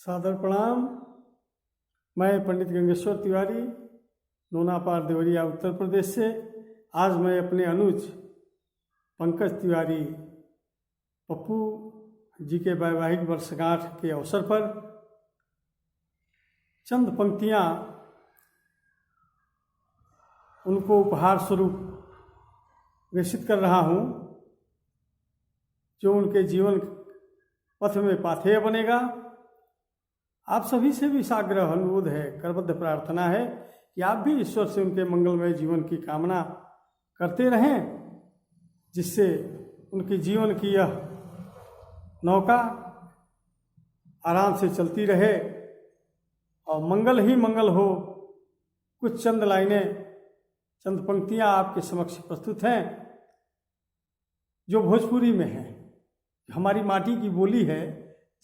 सादर प्रणाम। मैं पंडित गंगेश्वर तिवारी, नोनापार देवरिया, उत्तर प्रदेश से। आज मैं अपने अनुज पंकज तिवारी पप्पू जी के वैवाहिक वर्षगांठ के अवसर पर चंद पंक्तियाँ उनको उपहार स्वरूप प्रेषित कर रहा हूँ, जो उनके जीवन पथ में पाथेय बनेगा। आप सभी से भी साग्रह अनुरोध है, करबद्ध प्रार्थना है कि आप भी ईश्वर से उनके मंगलमय जीवन की कामना करते रहें, जिससे उनके जीवन की यह नौका आराम से चलती रहे और मंगल ही मंगल हो। कुछ चंद लाइनें, चंद पंक्तियां आपके समक्ष प्रस्तुत हैं, जो भोजपुरी में है, हमारी माटी की बोली है,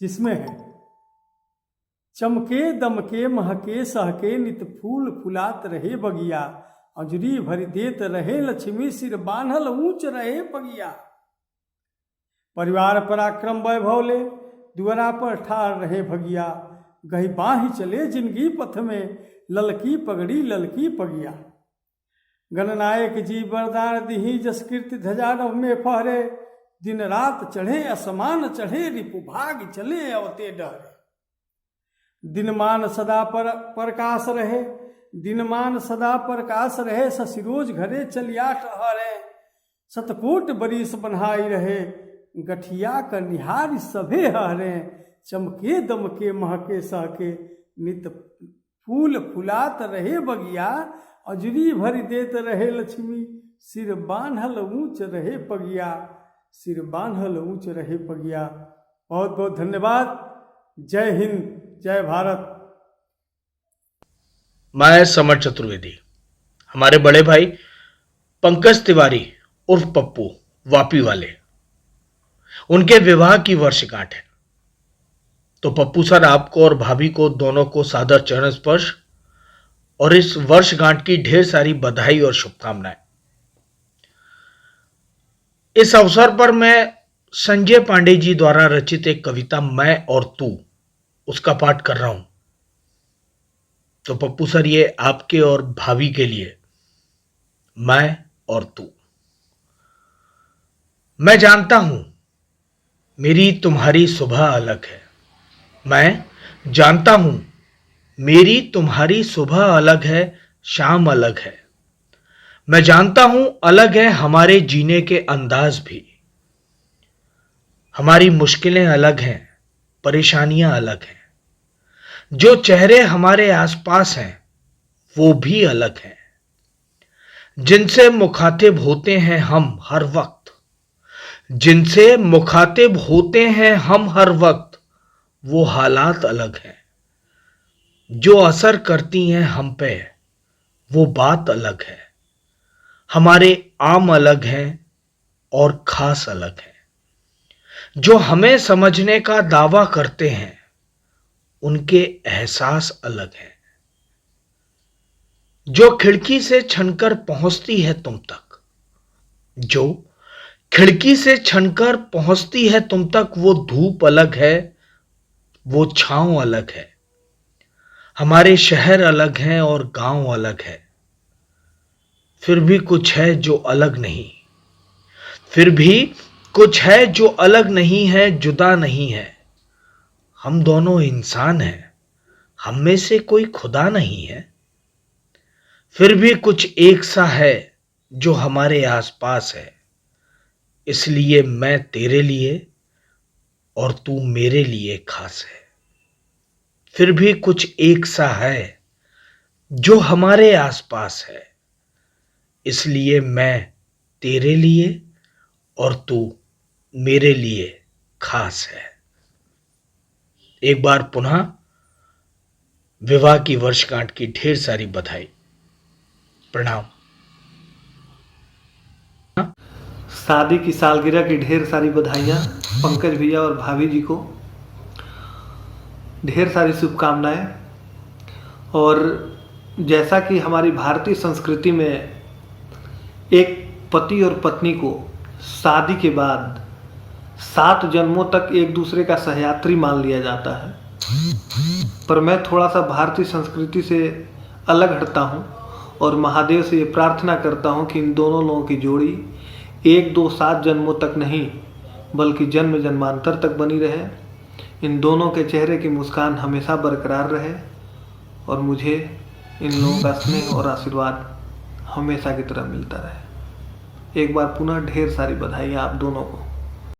जिसमें है: चमके दमके महके सहके नित फूल फुलात रहे बगिया, अंजुरी भरी देत रहे लक्ष्मी सिर बान्हल ऊंच रहे पगिया। परिवार पराक्रम वैभव ले दुअरा पर ठाड़ रहे भगिया, गही बाहि चले जिंदगी पथ में ललकी पगड़ी ललकी पगिया। गणनायक जी वरदान दिही जस कीर्ति ध्वजा नभ में फहरे, दिन रात चढ़े असमान चढ़े रिपु भाग चले अवते डरे। दिनमान सदा प्रकाश रहे, दिनमान सदा प्रकाश रहे, ससिरोज घरे चलिया ठहरे। सतकोट बरिस बन्हाई रहे, गठिया का निहार सभे हरे। चमके दमके महके सहके नित फूल फुलात रहे बगिया, अजरी भरी देत रहे लक्ष्मी सिर बान्हल ऊंच रहे पगिया। सिर बान्हल ऊंच रहे पगिया। बहुत बहुत धन्यवाद। जय हिंद, जय भारत। मैं समर चतुर्वेदी, हमारे बड़े भाई पंकज तिवारी उर्फ पप्पू वापी वाले, उनके विवाह की वर्षगांठ है। तो पप्पू सर, आपको और भाभी को दोनों को सादर चरण स्पर्श और इस वर्षगांठ की ढेर सारी बधाई और शुभकामनाएं। इस अवसर पर मैं संजय पांडे जी द्वारा रचित एक कविता मैं और तू, उसका पाठ कर रहा हूं। तो पप्पू सर, ये आपके और भाभी के लिए। मैं और तू। मैं जानता हूं मेरी तुम्हारी सुबह अलग है। मैं जानता हूं मेरी तुम्हारी सुबह अलग है, शाम अलग है। मैं जानता हूं अलग है हमारे जीने के अंदाज भी। हमारी मुश्किलें अलग हैं, परेशानियां अलग हैं। जो चेहरे हमारे आसपास हैं वो भी अलग हैं। जिनसे मुखातिब होते हैं हम हर वक्त, जिनसे मुखातिब होते हैं हम हर वक्त, वो हालात अलग हैं। जो असर करती हैं हम पे वो बात अलग है। हमारे आम अलग हैं और खास अलग हैं। जो हमें समझने का दावा करते हैं उनके एहसास अलग हैं। जो खिड़की से छनकर पहुंचती है तुम तक, जो खिड़की से छनकर पहुंचती है तुम तक, वो धूप अलग है, वो छांव अलग है। हमारे शहर अलग हैं और गांव अलग है। फिर भी कुछ है जो अलग नहीं, फिर भी कुछ है जो अलग नहीं है, जुदा नहीं है। हम दोनों इंसान हैं, हम में से कोई खुदा नहीं है। फिर भी कुछ एक सा है जो हमारे आसपास है। इसलिए मैं तेरे लिए और तू मेरे लिए खास है। फिर भी कुछ एक सा है जो हमारे आसपास है। इसलिए मैं तेरे लिए और तू मेरे लिए खास है। एक बार पुनः विवाह की वर्षगांठ की ढेर सारी बधाई। प्रणाम। शादी की सालगिरह की ढेर सारी बधाइयाँ पंकज भैया और भाभी जी को। ढेर सारी शुभकामनाएं। और जैसा कि हमारी भारतीय संस्कृति में एक पति और पत्नी को शादी के बाद 7 जन्मों तक एक दूसरे का सहयात्री मान लिया जाता है, पर मैं थोड़ा सा भारतीय संस्कृति से अलग हटता हूँ और महादेव से ये प्रार्थना करता हूँ कि इन दोनों लोगों की जोड़ी 1 2 7 जन्मों तक नहीं बल्कि जन्म जन्मांतर तक बनी रहे। इन दोनों के चेहरे की मुस्कान हमेशा बरकरार रहे और मुझे इन लोगों का स्नेह और आशीर्वाद हमेशा की तरह मिलता रहे। एक बार पुनः ढेर सारी बधाई आप दोनों को।